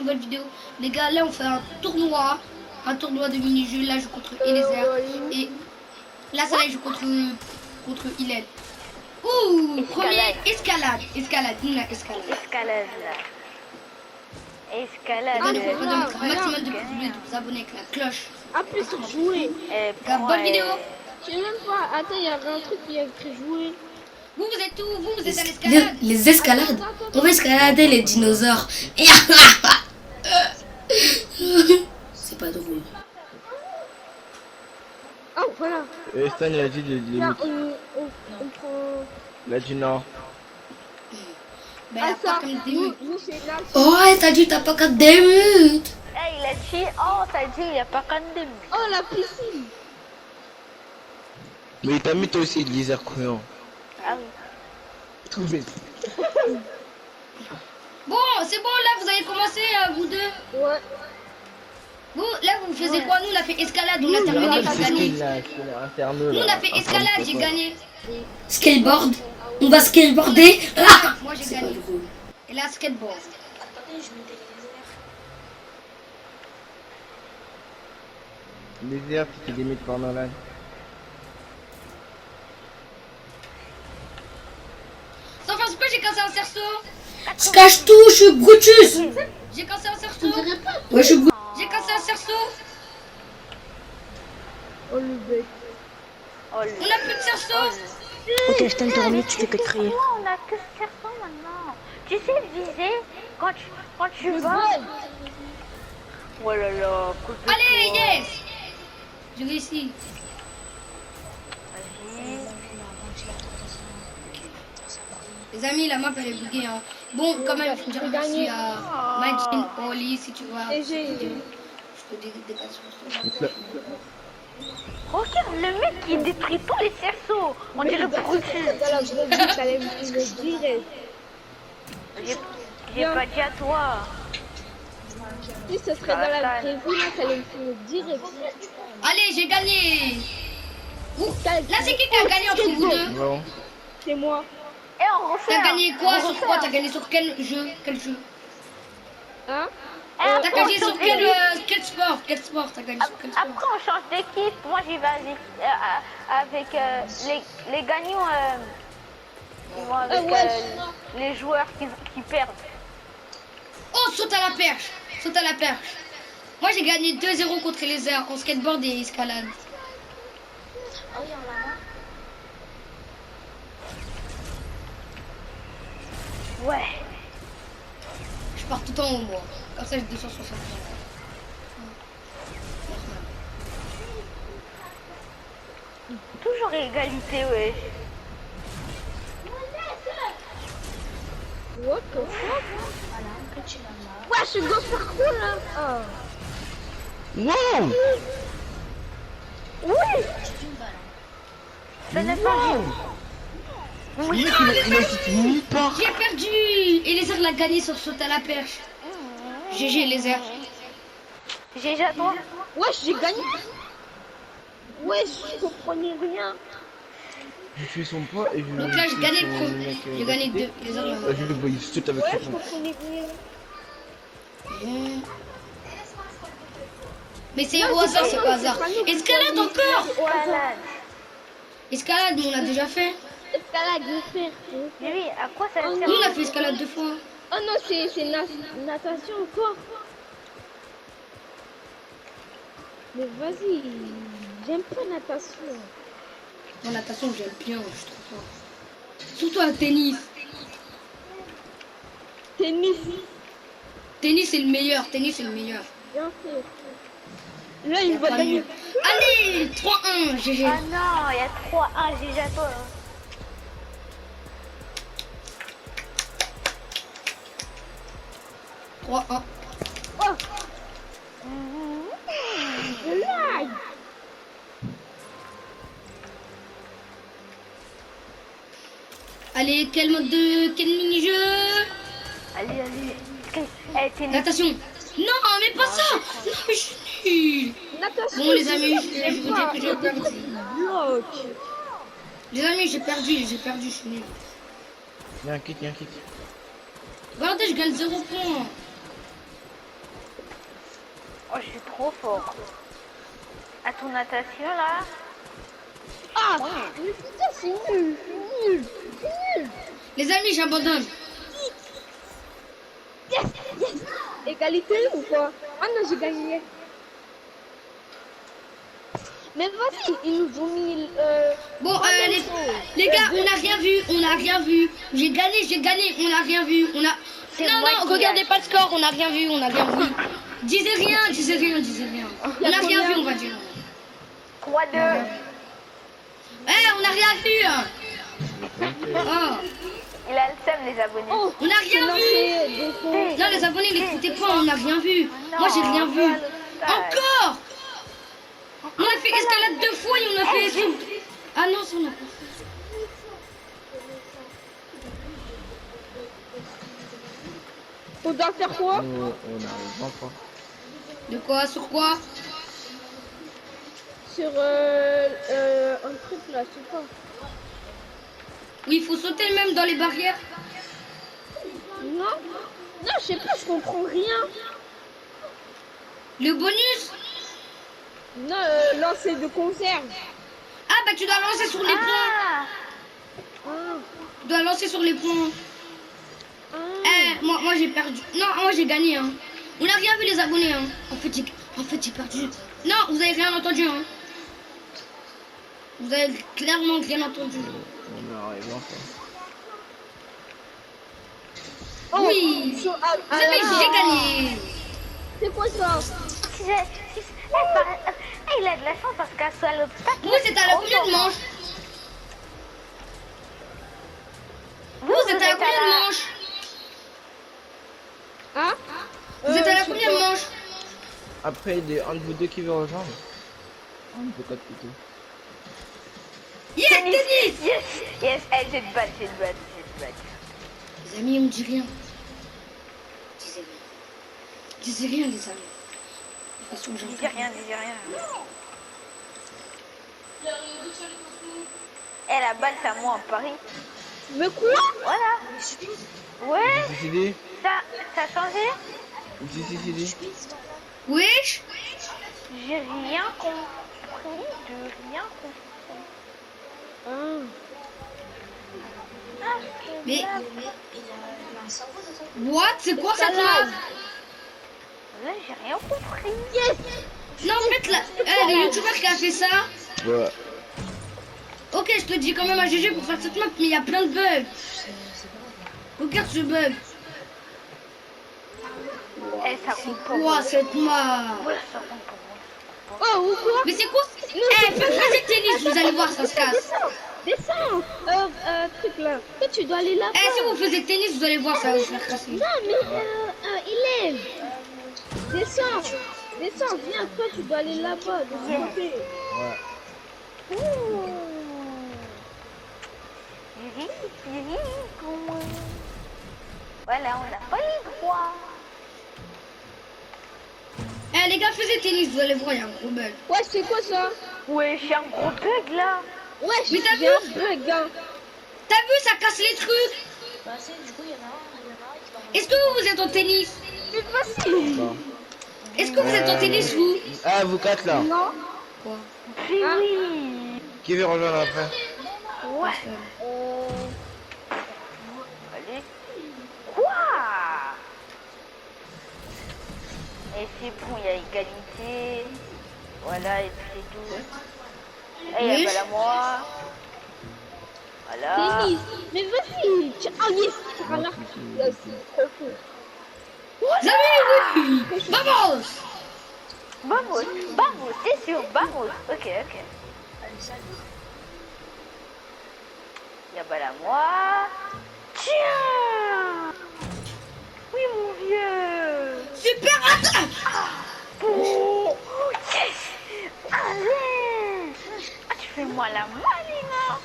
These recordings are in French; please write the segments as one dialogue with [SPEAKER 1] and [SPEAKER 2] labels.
[SPEAKER 1] nouvelle vidéo. Les gars, là on fait un tournoi de mini-jeux. Là je joue contre Eliezer. Et là ça va, je joue contre Hillel. Ouh, premier escalade. Nous la escalade.
[SPEAKER 2] Escalade là. Escalade.
[SPEAKER 1] N'oubliez pas de mettre un maximum de pouces bleus, de vous abonner avec la cloche.
[SPEAKER 3] Ah, plus sur jouer.
[SPEAKER 1] Bonne vidéo.
[SPEAKER 3] Je sais même pas. Attends, il y a un truc qui a écrit jouer.
[SPEAKER 1] Vous êtes où? Vous êtes à l'escalade?
[SPEAKER 4] Les escalades. On va escalader les dinosaures. C'est pas drôle.
[SPEAKER 3] Oh, voilà.
[SPEAKER 5] Stan il a dit de
[SPEAKER 3] Là,
[SPEAKER 5] limite.
[SPEAKER 3] on prend...
[SPEAKER 5] Il a dit non.
[SPEAKER 1] Ben,
[SPEAKER 3] Ah,
[SPEAKER 1] pas
[SPEAKER 3] ça,
[SPEAKER 1] comme des
[SPEAKER 3] nous, c'est là.
[SPEAKER 4] Oh, t'as dit t'as pas 4 minutes.
[SPEAKER 2] Eh, il a dit, oh, t'as dit, il n'y a pas qu'un demi.
[SPEAKER 3] Oh, la piscine.
[SPEAKER 5] Mais il t'a mis toi aussi, Lisa Couillon.
[SPEAKER 2] Ah oui.
[SPEAKER 5] Tout bête.
[SPEAKER 1] Bon, c'est bon, là vous avez commencé, vous deux.
[SPEAKER 3] Ouais.
[SPEAKER 1] Vous, là vous faisiez quoi? Nous on a fait escalade, on a terminé, j'ai gagné. Nous on a fait escalade, j'ai gagné.
[SPEAKER 4] Skateboard. On va skateboarder. Ah,
[SPEAKER 1] Moi j'ai
[SPEAKER 4] c'est pas
[SPEAKER 1] gagné.
[SPEAKER 4] drôle.
[SPEAKER 1] Et là skateboard.
[SPEAKER 5] Les airs, tu te limites par Nolan.
[SPEAKER 1] Sans faire pourquoi j'ai cassé un cerceau?
[SPEAKER 4] Je cache tout, je suis Brutus.
[SPEAKER 1] J'ai cassé un cerceau.
[SPEAKER 4] Ouais, je suis Brutus.
[SPEAKER 1] J'ai cassé un cerceau.
[SPEAKER 3] Oh, le bec.
[SPEAKER 2] Oh, le...
[SPEAKER 1] On a plus de cerceau.
[SPEAKER 6] Ok, je t'aime dormir, tu fais que de crier.
[SPEAKER 2] Pourquoi on a que ce cerceau maintenant? Tu sais viser quand tu vas. Oh là là, coupe de
[SPEAKER 1] Allez,
[SPEAKER 2] toi.
[SPEAKER 1] yes. J'ai réussi.
[SPEAKER 2] Vas-y.
[SPEAKER 1] Les amis, la map elle est buggée. Hein. Bon, quand même, je veux dire merci à Majin Oli si tu vois.
[SPEAKER 3] Et
[SPEAKER 1] Je
[SPEAKER 3] j'ai...
[SPEAKER 1] te décale sur
[SPEAKER 5] Donc là,
[SPEAKER 2] Regarde, le mec il détruit tous les cerceaux. On dirait Brutus.
[SPEAKER 3] Dans la vraie vie, t'allais me dire.
[SPEAKER 2] J'ai pas dit à toi.
[SPEAKER 3] Si ce serait dans la vraie vie, là, t'allais me finir direct.
[SPEAKER 1] Allez, j'ai gagné. Ouh, là, c'est qui a gagné entre vous deux?
[SPEAKER 5] bon.
[SPEAKER 3] C'est moi.
[SPEAKER 2] Et on refait.
[SPEAKER 1] T'as gagné quoi? Sur quoi? T'as gagné sur quel jeu? Quel jeu?
[SPEAKER 3] Hein?
[SPEAKER 1] T'as gagné sur quel sport? Quel sport t'as gagné sur quel sport?
[SPEAKER 2] Après on change d'équipe. Moi j'y vais avec les gagnants. Ils vont avec les joueurs qui perdent.
[SPEAKER 1] Oh, saute à la perche. Saute à la perche. Moi, j'ai gagné 2-0 contre les airs en skateboard et escalade.
[SPEAKER 2] Ouais.
[SPEAKER 1] Je pars tout en haut, moi. Comme ça, j'ai 260.
[SPEAKER 2] Toujours égalité, ouais.
[SPEAKER 3] What the fuck? Ouais, je suis gosse parcours là. Oh.
[SPEAKER 5] Wow!
[SPEAKER 2] Oui. Ça n'est pas.
[SPEAKER 5] Le mec, il a dit nulle part.
[SPEAKER 1] J'ai perdu. Et les airs l'a gagné sur saute à la perche. GG, les airs.
[SPEAKER 2] GG à toi.
[SPEAKER 3] Wesh, j'ai gagné. Wesh, je comprenais rien.
[SPEAKER 5] Je suis son poids et je.
[SPEAKER 1] Donc là, j'ai gagné le premier. J'ai gagné 2. Les airs,
[SPEAKER 5] Je le vois, il saute avec
[SPEAKER 3] Ouais,
[SPEAKER 5] son
[SPEAKER 3] je
[SPEAKER 5] poids.
[SPEAKER 3] comprenais rien.
[SPEAKER 1] Mais c'est au hasard, c'est au hasard. Escalade encore.
[SPEAKER 2] Escalade.
[SPEAKER 1] Escalade, on l'a déjà fait.
[SPEAKER 3] Escalade, je vais faire.
[SPEAKER 2] Mais oui, à quoi ça
[SPEAKER 3] Oh
[SPEAKER 2] sert?
[SPEAKER 1] Nous, on a fait escalade 2 fois.
[SPEAKER 3] Oh non, c'est natation encore. Mais vas-y, j'aime pas natation.
[SPEAKER 1] En natation, j'aime bien, je trouve fort. Surtout à tennis.
[SPEAKER 3] Tennis,
[SPEAKER 1] Tennis, c'est le meilleur. Tennis, c'est le meilleur.
[SPEAKER 3] bien sûr. Là,
[SPEAKER 1] Y
[SPEAKER 3] il
[SPEAKER 1] a
[SPEAKER 3] va
[SPEAKER 1] pas
[SPEAKER 3] gagner.
[SPEAKER 1] mieux. Allez, 3-1, GG.
[SPEAKER 2] Ah non, il y a 3-1, GG à toi. Hein.
[SPEAKER 1] 3-1.
[SPEAKER 3] Oh, le lag.
[SPEAKER 1] Allez, quel mini-jeu?
[SPEAKER 2] Allez, allez. Eh, t'es nul.
[SPEAKER 1] Natation. Non, mais pas ça. Non, mais je suis nul.
[SPEAKER 3] Natation.
[SPEAKER 1] Bon, les amis, je vous dis que j'ai perdu.
[SPEAKER 3] Bloc.
[SPEAKER 1] Les amis, j'ai perdu, je suis nul.
[SPEAKER 5] Y'a un kick, y'a un kick.
[SPEAKER 1] Regardez, je gagne 0 points.
[SPEAKER 2] Oh, je suis trop fort. À ton natation là.
[SPEAKER 3] Ah, mais putain, c'est nul. C'est nul. C'est nul.
[SPEAKER 1] Les amis, j'abandonne.
[SPEAKER 3] Yes, yes. Égalité ou quoi? Ah non, j'ai gagné. Mais vas-y, ils nous ont mis...
[SPEAKER 1] Bon, les gars, on n'a rien vu, on n'a rien vu. J'ai gagné, on n'a rien vu. On a...
[SPEAKER 2] C'est
[SPEAKER 1] Non,
[SPEAKER 2] moi
[SPEAKER 1] non,
[SPEAKER 2] qui
[SPEAKER 1] regardez
[SPEAKER 2] gagne.
[SPEAKER 1] pas le score, on n'a rien vu, on n'a rien vu. Disez rien. On n'a rien vu, on va dire.
[SPEAKER 2] 3-2.
[SPEAKER 1] On n'a rien vu. Hein. Oh,
[SPEAKER 2] Il a le seum, les abonnés.
[SPEAKER 3] Oh,
[SPEAKER 1] on n'a rien vu. Non, les abonnés, n'écoutez pas, on n'a rien vu. Moi, j'ai rien vu. Encore. On a fait escalade 2 fois et on a fait... Ah non, ça on a pas fait.
[SPEAKER 3] on doit faire quoi?
[SPEAKER 5] On n'arrive pas.
[SPEAKER 1] De quoi? Sur quoi?
[SPEAKER 3] Sur un truc là, je sais pas.
[SPEAKER 1] Oui, il faut sauter même dans les barrières.
[SPEAKER 3] Non? Non, je sais pas, je comprends rien.
[SPEAKER 1] Le bonus?
[SPEAKER 3] Non, lancer de conserve.
[SPEAKER 1] Ah bah tu dois lancer sur les points.
[SPEAKER 2] Ah,
[SPEAKER 3] Ah,
[SPEAKER 1] Tu dois lancer sur les points.
[SPEAKER 3] ah.
[SPEAKER 1] Moi j'ai perdu. Non, moi j'ai gagné. Hein. On n'a rien vu les abonnés. Hein. En fait, j'ai perdu. Non, vous avez rien entendu. Hein. Vous avez clairement rien entendu.
[SPEAKER 5] On n'arrive pas.
[SPEAKER 3] Oh,
[SPEAKER 1] Oui.
[SPEAKER 3] sur-
[SPEAKER 1] Vous savez, j'ai gagné.
[SPEAKER 3] C'est quoi ça?
[SPEAKER 2] il a de la chance parce qu'à soit l'obstacle.
[SPEAKER 1] Vous, c'est à la combien de manches? Vous êtes à la combien de manches?
[SPEAKER 3] Hein?
[SPEAKER 1] Vous êtes à la
[SPEAKER 3] je sais
[SPEAKER 1] combien de
[SPEAKER 3] pas.
[SPEAKER 1] manches?
[SPEAKER 5] Après, il y a un de vous deux qui veut rejoindre. Un peu quatre plutôt.
[SPEAKER 1] Yes, tennis.
[SPEAKER 2] Yes, yes, j'ai de balle.
[SPEAKER 1] Les amis, on me dit rien. Disez rien, les amis. De toute façon, j'en
[SPEAKER 2] Dis rien. Eh, la balle, c'est à moi en Paris.
[SPEAKER 3] Mais quoi?
[SPEAKER 2] Voilà. Ouais,
[SPEAKER 5] CCD
[SPEAKER 2] ça a changé.
[SPEAKER 5] CCD
[SPEAKER 1] Wesh.
[SPEAKER 2] J'ai rien compris de rien compris.
[SPEAKER 3] Ah.
[SPEAKER 2] Ah,
[SPEAKER 1] Mais... What? C'est quoi cette map?
[SPEAKER 2] là, j'ai rien compris.
[SPEAKER 1] Non, en fait, le youtubeur qui a fait ça...
[SPEAKER 5] Ouais.
[SPEAKER 1] Ok, je te dis quand même à GG pour faire cette map, mais il y a plein de bugs. Regarde ce bug.
[SPEAKER 2] Eh, ça compte pas.
[SPEAKER 1] Quoi cette map?
[SPEAKER 2] Ouais, ça compte pas.
[SPEAKER 3] Oh, ou quoi?
[SPEAKER 1] Mais c'est quoi? Faites tennis, vous allez voir, ça se casse.
[SPEAKER 3] Descends. Truc là. Toi, tu dois aller là-bas.
[SPEAKER 1] Si vous faisiez tennis, vous allez voir, ça va se faire casser.
[SPEAKER 3] Non, mais élève. Descends. Descends, viens. Toi, tu dois aller là-bas. De ce côté.
[SPEAKER 5] Ouais.
[SPEAKER 2] Voilà, on n'a pas eu droit.
[SPEAKER 1] Les gars, faisiez tennis, vous allez voir, il y a un gros bug.
[SPEAKER 3] Ouais, c'est quoi ça?
[SPEAKER 2] Ouais, j'ai un gros bug là.
[SPEAKER 3] Ouais,
[SPEAKER 1] Mais t'as
[SPEAKER 3] j'ai
[SPEAKER 1] vu?
[SPEAKER 3] un bug, hein.
[SPEAKER 1] T'as vu, ça casse les trucs. Est-ce que vous êtes en tennis?
[SPEAKER 3] C'est facile.
[SPEAKER 5] Bon.
[SPEAKER 1] Est-ce que vous êtes en tennis, vous?
[SPEAKER 5] Ah, vous quatre là.
[SPEAKER 3] Non.
[SPEAKER 1] Quoi?
[SPEAKER 2] Oui.
[SPEAKER 5] Qui veut rejoindre après?
[SPEAKER 2] Ouais. Allez. Quoi? Et c'est bon, il y a égalité. Voilà, et puis c'est tout. Et il y a pas la moi. Voilà.
[SPEAKER 3] Tennis. Mais vas-y. Ah, yes. Voilà. Là, c'est trop cool.
[SPEAKER 1] Amis, oui. Vamos.
[SPEAKER 2] Vamos, c'est sûr, vamos. Ok. Il y a pas la moi. Tiens. Oui, mon vieux.
[SPEAKER 1] Super attaque.
[SPEAKER 2] Oh, yes. Allez. Ah, tu fais moi la maline, hein.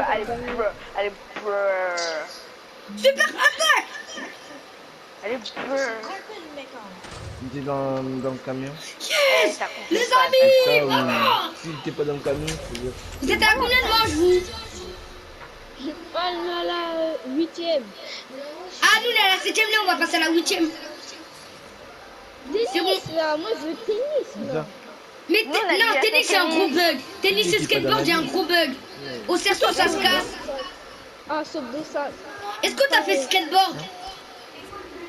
[SPEAKER 2] Allez,
[SPEAKER 1] Super attaque.
[SPEAKER 2] allez,
[SPEAKER 5] Il était dans le camion.
[SPEAKER 1] Yes.
[SPEAKER 2] ça compte
[SPEAKER 1] Les
[SPEAKER 2] pas,
[SPEAKER 1] amis,
[SPEAKER 5] Ça,
[SPEAKER 1] vamos.
[SPEAKER 5] s'il était pas dans le camion, c'est dire.
[SPEAKER 1] Vous êtes à combien de manches, vous?
[SPEAKER 3] Je parle à la 8e.
[SPEAKER 1] Ah, Ah, nous, on est à la 7ème, là, on va passer à la 8ème. C'est bon.
[SPEAKER 3] Tennis, là. Moi, je veux tennis, là.
[SPEAKER 1] Mais
[SPEAKER 2] Nous, on a
[SPEAKER 1] non,
[SPEAKER 2] déjà
[SPEAKER 1] tennis,
[SPEAKER 2] fait
[SPEAKER 1] c'est un gros
[SPEAKER 2] tennis.
[SPEAKER 1] bug. Tennis et skateboard, il y a un gros bug. Au cerceau, ça se casse.
[SPEAKER 3] Ah, sauf de ça.
[SPEAKER 1] Est-ce que t'as fait skateboard?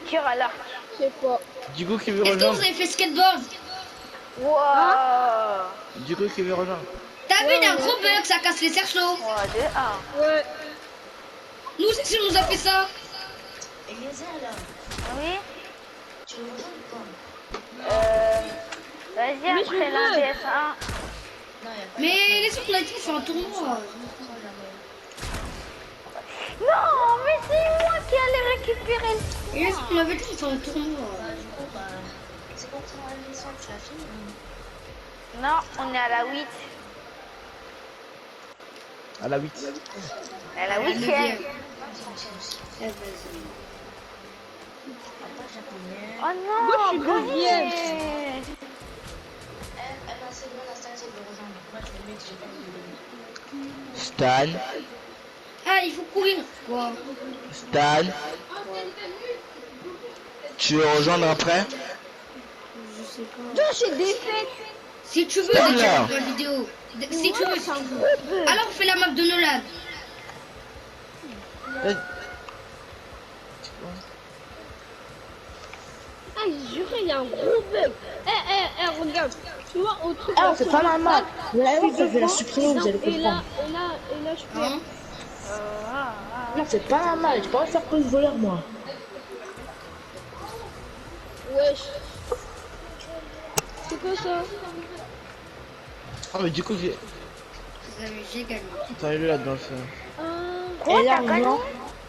[SPEAKER 2] Tire à l'arc.
[SPEAKER 3] Je sais pas.
[SPEAKER 5] Du coup, qui veut
[SPEAKER 1] Est-ce que
[SPEAKER 5] rejoindre?
[SPEAKER 1] vous avez fait skateboard?
[SPEAKER 2] Wow.
[SPEAKER 5] Du coup, qui veut rejoindre?
[SPEAKER 1] T'as vu, il y a un gros bug, ça casse les cerceaux.
[SPEAKER 2] 3, 2, 1.
[SPEAKER 3] Ouais.
[SPEAKER 1] Nous aussi, on nous a fait ça.
[SPEAKER 2] Oui. Vas-y,
[SPEAKER 3] Mais je
[SPEAKER 2] après la
[SPEAKER 3] veux.
[SPEAKER 2] DS1.
[SPEAKER 1] Mais les autres, on a dit, c'est un tournoi.
[SPEAKER 2] Non, mais c'est moi qui allais récupérer le...
[SPEAKER 1] Et les autres, on avait dit, c'est un tournoi.
[SPEAKER 2] Non, on est à la 8.
[SPEAKER 5] À la 8.
[SPEAKER 2] À la
[SPEAKER 1] La
[SPEAKER 2] 8ème.
[SPEAKER 1] neuvième.
[SPEAKER 2] Oh non,
[SPEAKER 3] Moi, je suis deuxième.
[SPEAKER 5] Stan.
[SPEAKER 1] Ah, il faut courir. Quoi?
[SPEAKER 5] Stan. Tu veux rejoindre après?
[SPEAKER 1] Je sais pas.
[SPEAKER 3] Non, j'ai défait.
[SPEAKER 1] Si tu veux,
[SPEAKER 5] Là.
[SPEAKER 1] déjà, la vidéo. Si tu veux, si tu veux. Alors, fais la map de Nolan.
[SPEAKER 3] Ah, j'ai juré, il y a un gros bug. Regarde. Tu vois, au truc.
[SPEAKER 6] Ah,
[SPEAKER 3] là,
[SPEAKER 6] c'est
[SPEAKER 3] sur
[SPEAKER 6] pas
[SPEAKER 3] le
[SPEAKER 6] normal.
[SPEAKER 3] stade,
[SPEAKER 6] Vous allez voir,
[SPEAKER 3] tu
[SPEAKER 6] je vais la
[SPEAKER 3] vois,
[SPEAKER 6] supprimer, vous allez
[SPEAKER 3] et là,
[SPEAKER 6] comprendre.
[SPEAKER 3] et là, je perds.
[SPEAKER 1] Hein?
[SPEAKER 6] Non, c'est pas normal. J'ai pas envie de faire plus de voleur, moi.
[SPEAKER 3] Wesh. C'est quoi ça?
[SPEAKER 5] Ah, mais du coup,
[SPEAKER 1] J'ai gagné.
[SPEAKER 5] t'as eu là dans le feu.
[SPEAKER 6] Et là, non.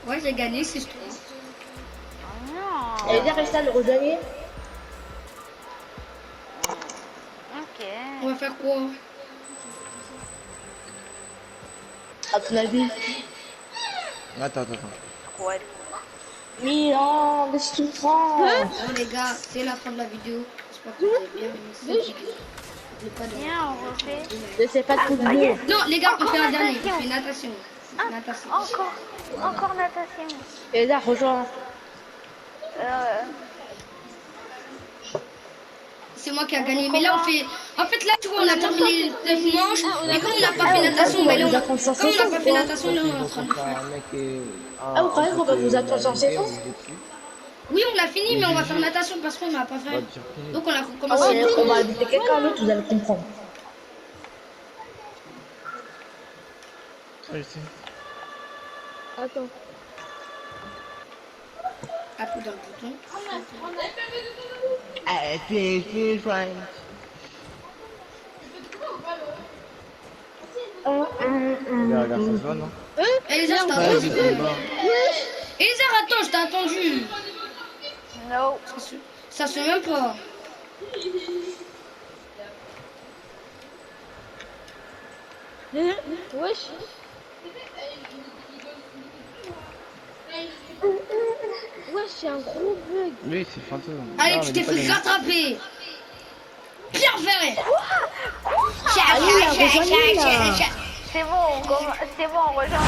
[SPEAKER 1] Ouais, j'ai gagné, c'est tout.
[SPEAKER 2] Non.
[SPEAKER 6] Et là, reste à le regagner.
[SPEAKER 2] Ok.
[SPEAKER 1] On va faire quoi?
[SPEAKER 6] À ton avis.
[SPEAKER 5] Attends.
[SPEAKER 2] Ouais.
[SPEAKER 6] Milan, qu'est-ce que tu prends?
[SPEAKER 1] Bon, les gars, c'est la fin de la vidéo. J'espère que vous avez bien aimé cette vidéo. N'oubliez pas de-
[SPEAKER 2] Viens, on refait.
[SPEAKER 6] Je sais pas trop de
[SPEAKER 2] yes.
[SPEAKER 1] Non, les gars, on
[SPEAKER 2] Encore
[SPEAKER 1] fait un dernier.
[SPEAKER 2] natation.
[SPEAKER 1] On fait natation.
[SPEAKER 2] Ah,
[SPEAKER 1] Natation.
[SPEAKER 2] encore natation.
[SPEAKER 6] Et là, rejoins.
[SPEAKER 1] C'est moi qui a gagné. Mais là, on fait. En fait, là, tu vois, on a terminé les 9 manches. Et comme on n'a pas fait natation, mais là, on a. Comme on n'a pas fait natation, là, on est en train de le faire.
[SPEAKER 6] Ah, vous croyez qu'on va vous attendre sans séquence?
[SPEAKER 1] Oui, on l'a fini, mais on va faire natation parce qu'on n'a pas fait. Donc, on a
[SPEAKER 6] Ah
[SPEAKER 1] recommencé.
[SPEAKER 6] ouais, on va inviter quelqu'un d'autre, vous allez comprendre.
[SPEAKER 3] Attends.
[SPEAKER 1] Appuie dans le bouton.
[SPEAKER 5] Regarde, ça se voit, non?
[SPEAKER 1] Elisa, je t'ai
[SPEAKER 5] Ouais,
[SPEAKER 1] attendu.
[SPEAKER 5] c'est bon.
[SPEAKER 1] Elisa, attends, je t'ai attendu.
[SPEAKER 2] No.
[SPEAKER 1] Ça se fait même pas.
[SPEAKER 3] Wesh. Wesh, c'est un gros bug.
[SPEAKER 5] Oui, c'est fantôme.
[SPEAKER 1] Allez,
[SPEAKER 5] Non,
[SPEAKER 1] tu
[SPEAKER 5] mais
[SPEAKER 1] t'es
[SPEAKER 5] pas
[SPEAKER 1] fait
[SPEAKER 5] gagné.
[SPEAKER 1] rattraper. Bien fait.
[SPEAKER 6] Allez, là, rejoignez, là.
[SPEAKER 2] C'est bon, on rejoint.